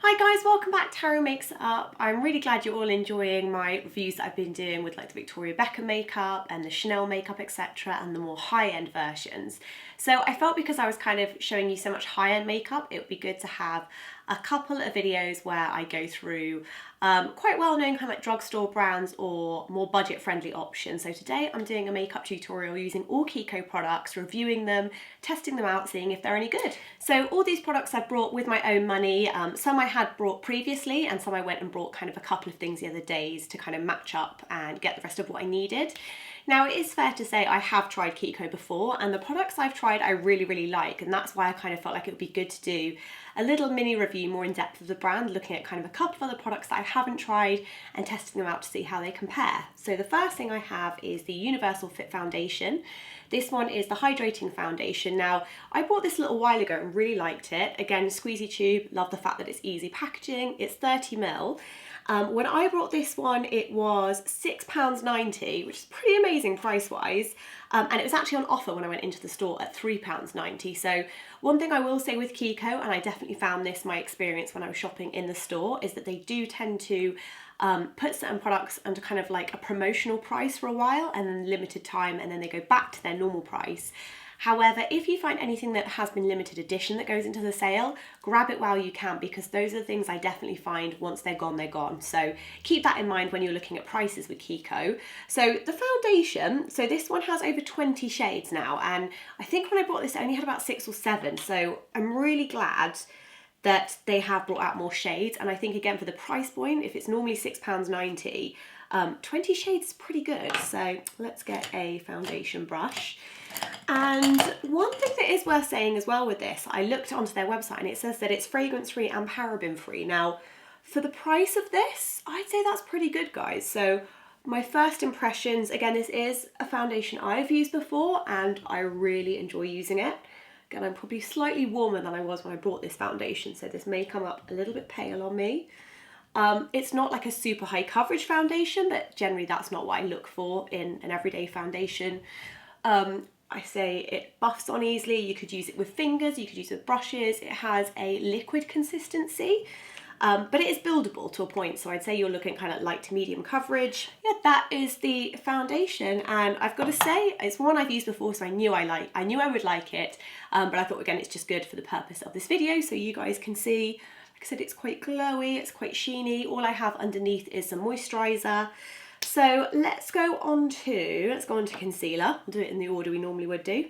Hi guys, welcome back to Tarot Makes Up. I'm really glad you're all enjoying my reviews that I've been doing with like the Victoria Beckham makeup and the Chanel makeup, etc., and the more high-end versions. So I felt because I was kind of showing you so much high-end makeup, it would be good to have a couple of videos where I go through quite well-known kind of like drugstore brands or more budget-friendly options. So today I'm doing a makeup tutorial using all Kiko products, reviewing them, testing them out, seeing if they're any good. So all these products I've brought with my own money. Some I had brought previously and some I went and brought kind of a couple of things the other days to kind of match up and get the rest of what I needed. Now it is fair to say I have tried Kiko before, and the products I've tried I really like, and that's why I kind of felt like it would be good to do a little mini review more in depth of the brand, looking at kind of a couple of other products that I haven't tried and testing them out to see how they compare. So the first thing I have is the Universal Fit Foundation. This one is the Hydrating Foundation. Now, I bought this a little while ago and really liked it. Again, squeezy tube, love the fact that it's easy packaging. It's 30ml. When I bought this one, it was £6.90, which is pretty amazing price-wise. And it was actually on offer when I went into the store at £3.90. So one thing I will say with Kiko, and I definitely found this my experience when I was shopping in the store, is that they do tend to put certain products under kind of like a promotional price for a while and then limited time, and then they go back to their normal price. However, if you find anything that has been limited edition that goes into the sale, grab it while you can, because those are the things I definitely find once they're gone, they're gone. So keep that in mind when you're looking at prices with Kiko. So the foundation, so this one has over 20 shades now, and I think when I bought this, it only had about 6 or 7. So I'm really glad that they have brought out more shades. And I think again, for the price point, if it's normally £6.90, 20 shades is pretty good. So let's get a foundation brush. And one thing that is worth saying as well with this, I looked onto their website and it says that it's fragrance-free and paraben-free. Now, for the price of this, I'd say that's pretty good, guys. So my first impressions, again, this is a foundation I've used before and I really enjoy using it. Again, I'm probably slightly warmer than I was when I bought this foundation, so this may come up a little bit pale on me. It's not like a super high coverage foundation, but generally that's not what I look for in an everyday foundation. I say it buffs on easily. You could use it with fingers, you could use it with brushes. It has a liquid consistency, but it is buildable to a point. So I'd say you're looking kind of light to medium coverage. Yeah, that is the foundation. And I've got to say, it's one I've used before, so I knew I would like it. But I thought, again, it's just good for the purpose of this video, so you guys can see. Like I said, it's quite glowy, it's quite sheeny. All I have underneath is some moisturiser. So let's go on to concealer. We'll do it in the order we normally would do.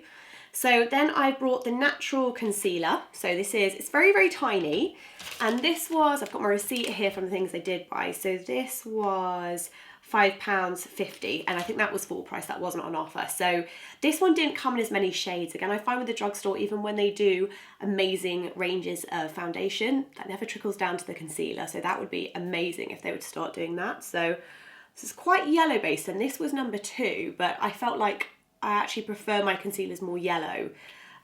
So then I brought the natural concealer. So it's very tiny. And this was, I've got my receipt here from the things I did buy. So this was £5.50, and I think that was full price, that wasn't on offer. So this one didn't come in as many shades. Again, I find with the drugstore, even when they do amazing ranges of foundation, that never trickles down to the concealer. So that would be amazing if they would start doing that. So this is quite yellow based, and this was number 2, but I felt like I actually prefer my concealers more yellow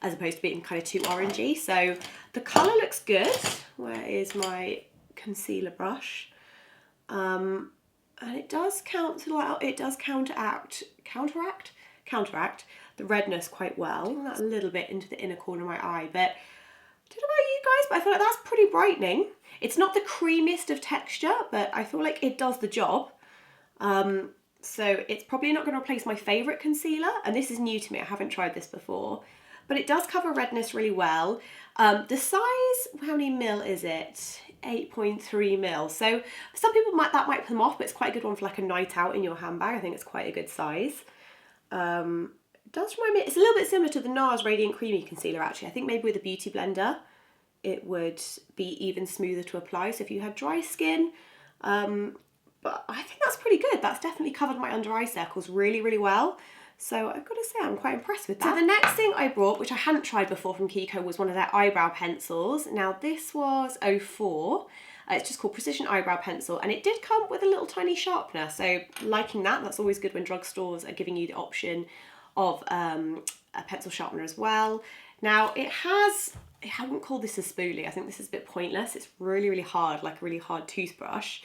as opposed to being kind of too orangey. So the colour looks good. Where is my concealer brush? And it does counteract the redness quite well. That's a little bit into the inner corner of my eye, but I don't know about you guys, but I feel like that's pretty brightening. It's not the creamiest of texture, but I feel like it does the job. So it's probably not going to replace my favourite concealer, and this is new to me, I haven't tried this before, but it does cover redness really well. The size, how many mil is it? 8.3 mil. So for some people that might put them off, but it's quite a good one for like a night out in your handbag. I think it's quite a good size. It does remind me, it's a little bit similar to the NARS Radiant Creamy Concealer actually. I think maybe with a beauty blender it would be even smoother to apply, so if you had dry skin, but I think that's pretty good. That's definitely covered my under eye circles really well. So I've got to say I'm quite impressed with that. So the next thing I brought, which I hadn't tried before from Kiko, was one of their eyebrow pencils. Now this was 04. It's just called Precision Eyebrow Pencil, and it did come with a little tiny sharpener. So liking that, that's always good when drugstores are giving you the option of a pencil sharpener as well. Now I wouldn't call this a spoolie. I think this is a bit pointless. It's really hard, like a really hard toothbrush.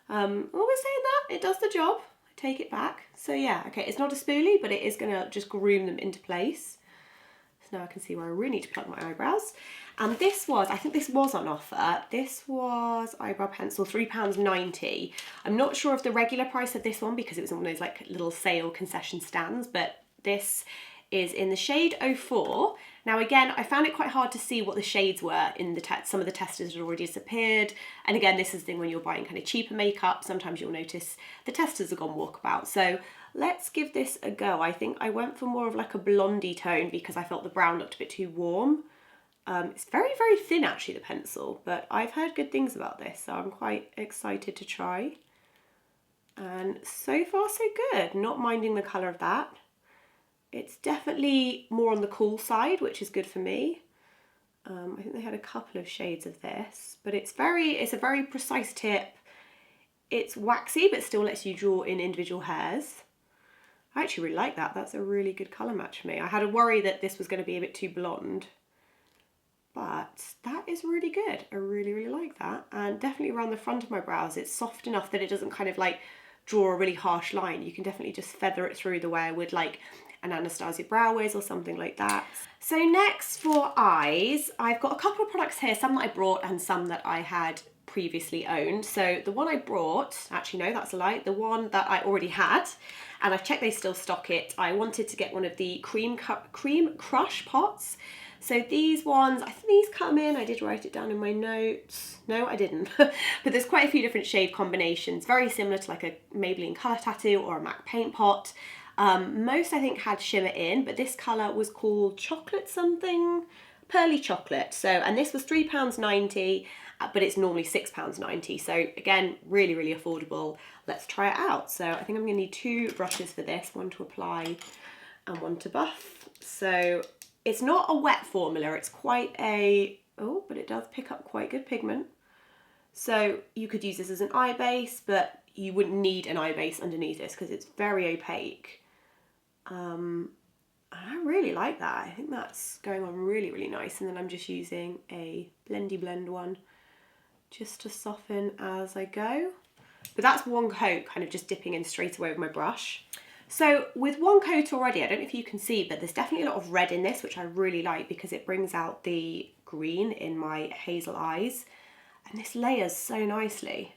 Always saying that, it does the job. I take it back. So yeah, okay, it's not a spoolie, but it is gonna just groom them into place. So now I can see where I really need to plug my eyebrows. And this was, I think this was on offer. This was eyebrow pencil, £3.90. I'm not sure of the regular price of this one because it was on one of those like little sale concession stands, but this is in the shade 04. Now again, I found it quite hard to see what the shades were in the some of the testers had already disappeared. And again, this is the thing when you're buying kind of cheaper makeup, sometimes you'll notice the testers have gone walkabout. So let's give this a go. I think I went for more of like a blondie tone because I felt the brown looked a bit too warm. It's very, very thin actually, the pencil, but I've heard good things about this, so I'm quite excited to try. And so far so good, not minding the colour of that. It's definitely more on the cool side, which is good for me. I think they had a couple of shades of this, but it's a very precise tip. It's waxy, but still lets you draw in individual hairs. I actually really like that. That's a really good colour match for me. I had a worry that this was going to be a bit too blonde, but that is really good. I really, really like that. And definitely around the front of my brows, it's soft enough that it doesn't kind of like draw a really harsh line. You can definitely just feather it through the way I would like an Anastasia brow wiz or something like that. So next for eyes, I've got a couple of products here, some that I brought and some that I had previously owned. So the one I brought, actually no, that's a lie, the one that I already had, and I've checked they still stock it. I wanted to get one of the cream crush pots. So these ones, I think these come in, I did write it down in my notes. No, I didn't. But there's quite a few different shade combinations, very similar to like a Maybelline Colour Tattoo or a MAC paint pot. Most I think had shimmer in, but this colour was called chocolate something, pearly chocolate. So, and this was £3.90, but it's normally £6.90. So again, really, really affordable. Let's try it out. So I think I'm gonna need two brushes for this, one to apply and one to buff. So it's not a wet formula, it's quite a, oh, but it does pick up quite good pigment. So you could use this as an eye base, but you wouldn't need an eye base underneath this because it's very opaque. I really like that. I think that's going on really, really nice. And then I'm just using a blendy blend one just to soften as I go. But that's one coat, kind of just dipping in straight away with my brush. So with one coat already, I don't know if you can see, but there's definitely a lot of red in this, which I really like because it brings out the green in my hazel eyes. And this layers so nicely.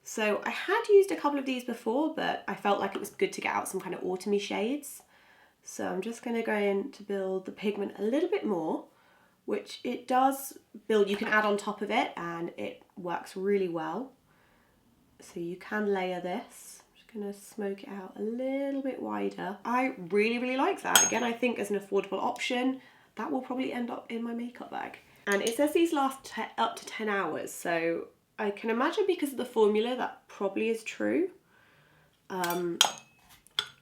So I had used a couple of these before, but I felt like it was good to get out some kind of autumny shades. So I'm just going to go in to build the pigment a little bit more, which it does build. You can add on top of it and it works really well. So you can layer this. Gonna smoke it out a little bit wider. I really, really like that. Again, I think as an affordable option, that will probably end up in my makeup bag. And it says these last up to 10 hours. So I can imagine because of the formula, that probably is true. And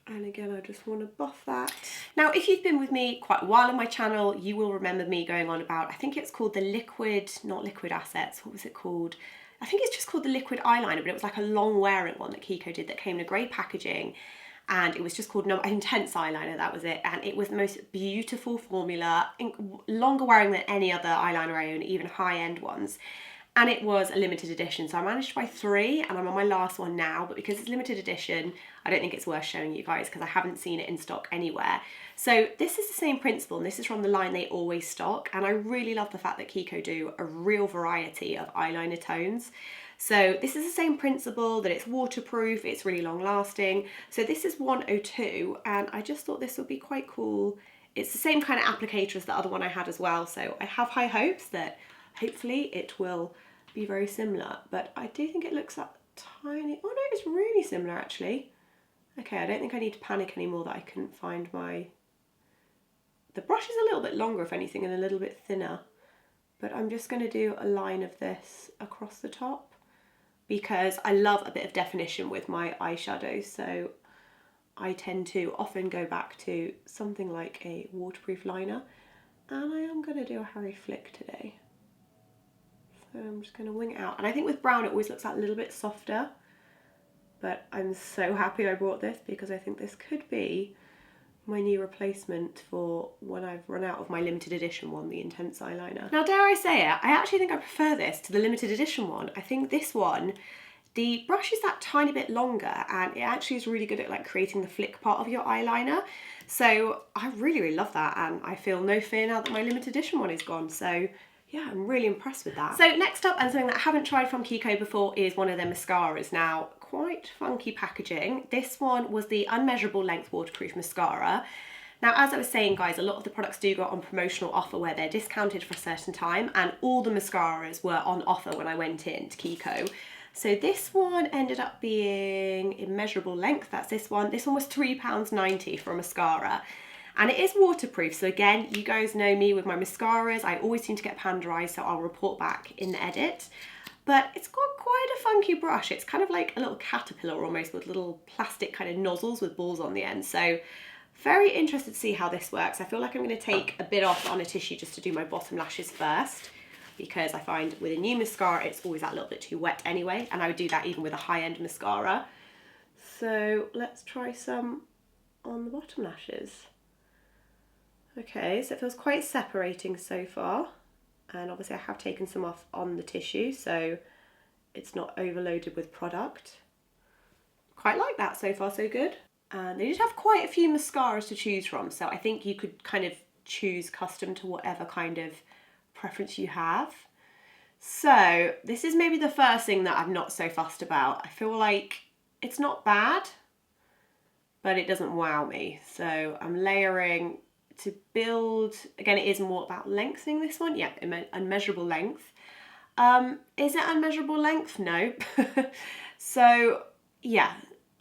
again, I just want to buff that. Now, if you've been with me quite a while on my channel, you will remember me going on about, I think it's called the liquid, not liquid assets, what was it called? I think it's just called the liquid eyeliner, but it was like a long wearing one that Kiko did that came in a grey packaging, and it was just called Intense Eyeliner, that was it. And it was the most beautiful formula, longer wearing than any other eyeliner I own, even high-end ones. And it was a limited edition, so I managed to buy 3 and I'm on my last one now, but because it's limited edition, I don't think it's worth showing you guys because I haven't seen it in stock anywhere. So this is the same principle, and this is from the line they always stock, and I really love the fact that Kiko do a real variety of eyeliner tones. So this is the same principle, that it's waterproof, it's really long lasting. So this is 102, and I just thought this would be quite cool. It's the same kind of applicator as the other one I had as well, so I have high hopes that hopefully it will be very similar, but I do think it looks that tiny. Oh no, it's really similar actually. Okay, I don't think I need to panic anymore that I couldn't find my... The brush is a little bit longer, if anything, and a little bit thinner, but I'm just going to do a line of this across the top because I love a bit of definition with my eyeshadows, so I tend to often go back to something like a waterproof liner, and I am going to do a Harry Flick today. So I'm just going to wing it out. And I think with brown it always looks like a little bit softer, but I'm so happy I bought this because I think this could be my new replacement for when I've run out of my limited edition one, the Intense Eyeliner. Now, dare I say it, I actually think I prefer this to the limited edition one. I think this one, the brush is that tiny bit longer and it actually is really good at like creating the flick part of your eyeliner. So I really love that, and I feel no fear now that my limited edition one is gone. So yeah, I'm really impressed with that. So next up, and something that I haven't tried from Kiko before, is one of their mascaras. Now, quite funky packaging. This one was the Unmeasurable Length Waterproof Mascara. Now, as I was saying, guys, a lot of the products do go on promotional offer where they're discounted for a certain time, and all the mascaras were on offer when I went in to Kiko. So this one ended up being Immeasurable Length, that's this one. This one was £3.90 for a mascara. And it is waterproof, so again, you guys know me with my mascaras. I always seem to get pan dry, so I'll report back in the edit. But it's got quite a funky brush. It's kind of like a little caterpillar almost, with little plastic kind of nozzles with balls on the end. So very interested to see how this works. I feel like I'm going to take a bit off on a tissue just to do my bottom lashes first, because I find with a new mascara it's always that little bit too wet anyway, and I would do that even with a high-end mascara. So let's try some on the bottom lashes. Okay, so it feels quite separating so far, and obviously I have taken some off on the tissue so it's not overloaded with product. Quite like that, so far so good. And they did have quite a few mascaras to choose from, so I think you could kind of choose custom to whatever kind of preference you have. So this is maybe the first thing that I'm not so fussed about. I feel like it's not bad, but it doesn't wow me. So I'm layering to build. Again, it is more about lengthening this one. Yeah, Unmeasurable Length. Is it Unmeasurable Length? No. So yeah,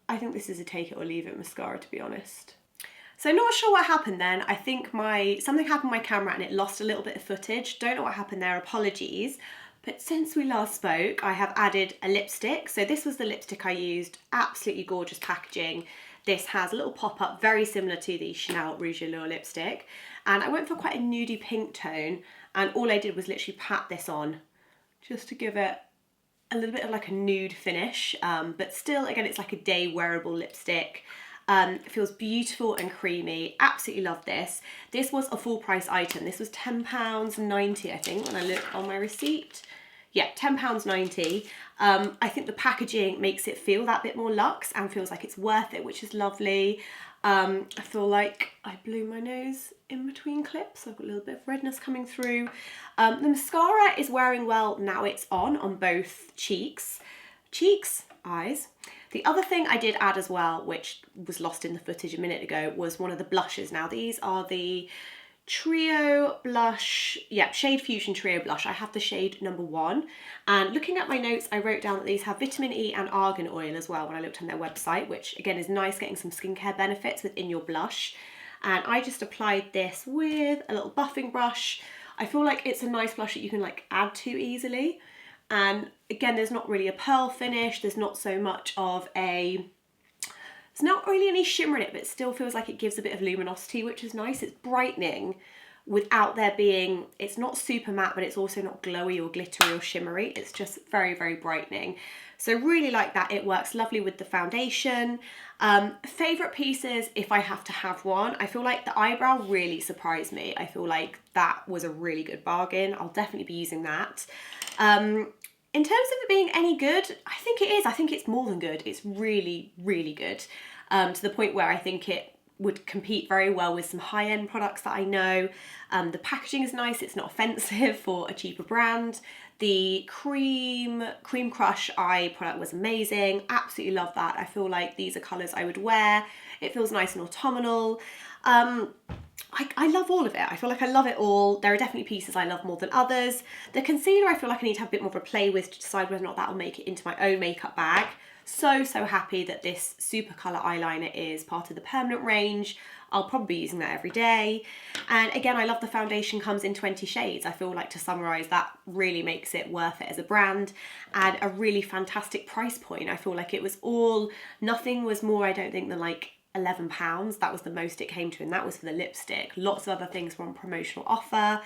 I think this is a take it or leave it mascara, to be honest. So not sure what happened then. I think something happened with my camera and it lost a little bit of footage. Don't know what happened there, apologies. But since we last spoke, I have added a lipstick. So this was the lipstick I used, absolutely gorgeous packaging. This has a little pop-up, very similar to the Chanel Rouge Allure lipstick. And I went for quite a nudie pink tone, and all I did was literally pat this on just to give it a little bit of like a nude finish, but still, again, it's like a day wearable lipstick. It feels beautiful and creamy. Absolutely love this. This was a full price item. This was £10.90, I think, when I look on my receipt. Yeah, £10.90. I think the packaging makes it feel that bit more luxe and feels like it's worth it, which is lovely. I feel like I blew my nose in between clips. I've got a little bit of redness coming through. The mascara is wearing well now it's on both cheeks, eyes. The other thing I did add as well, which was lost in the footage a minute ago, was one of the blushes. Now these are the Trio Blush, yeah, Shade Fusion Trio Blush. I have the shade number 1. And looking at my notes, I wrote down that these have vitamin E and argan oil as well when I looked on their website, which again is nice, getting some skincare benefits within your blush. And I just applied this with a little buffing brush. I feel like it's a nice blush that you can like add to easily. And again, there's not really a pearl finish. There's not so much of there's not really any shimmer in it, but it still feels like it gives a bit of luminosity, which is nice. It's brightening without there being, it's not super matte, but it's also not glowy or glittery or shimmery. It's just very, very brightening. So really like that. It works lovely with the foundation. Favorite pieces, if I have to have one, I feel like the eyebrow really surprised me. I feel like that was a really good bargain. I'll definitely be using that. In terms of it being any good, I think it is. I think it's more than good. It's really, really good. To the point where I think it would compete very well with some high-end products that I know. The packaging is nice. It's not offensive for a cheaper brand. The Cream Crush Eye product was amazing. Absolutely love that. I feel like these are colours I would wear. It feels nice and autumnal. I love all of it. I feel like I love it all. There are definitely pieces I love more than others. The concealer I feel like I need to have a bit more of a play with to decide whether or not that will make it into my own makeup bag. So happy that this super colour eyeliner is part of the permanent range. I'll probably be using that every day. And again, I love the foundation comes in 20 shades. I feel like, to summarise, that really makes it worth it as a brand, and a really fantastic price point. I feel like it was nothing was more, I don't think, than like £11. That was the most it came to, and that was for the lipstick. Lots of other things were on promotional offer.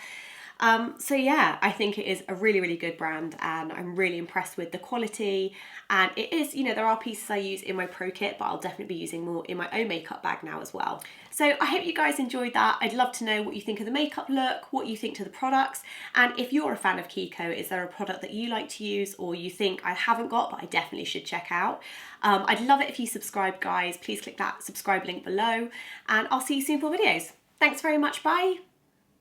So yeah, I think it is a really, really good brand, and I'm really impressed with the quality. And it is, you know, there are pieces I use in my pro kit, but I'll definitely be using more in my own makeup bag now as well. So I hope you guys enjoyed that. I'd love to know what you think of the makeup look, what you think to the products, and if you're a fan of Kiko, is there a product that you like to use or you think I haven't got but I definitely should check out? I'd love it if you subscribe, guys. Please click that subscribe link below, and I'll see you soon for videos. Thanks very much, bye!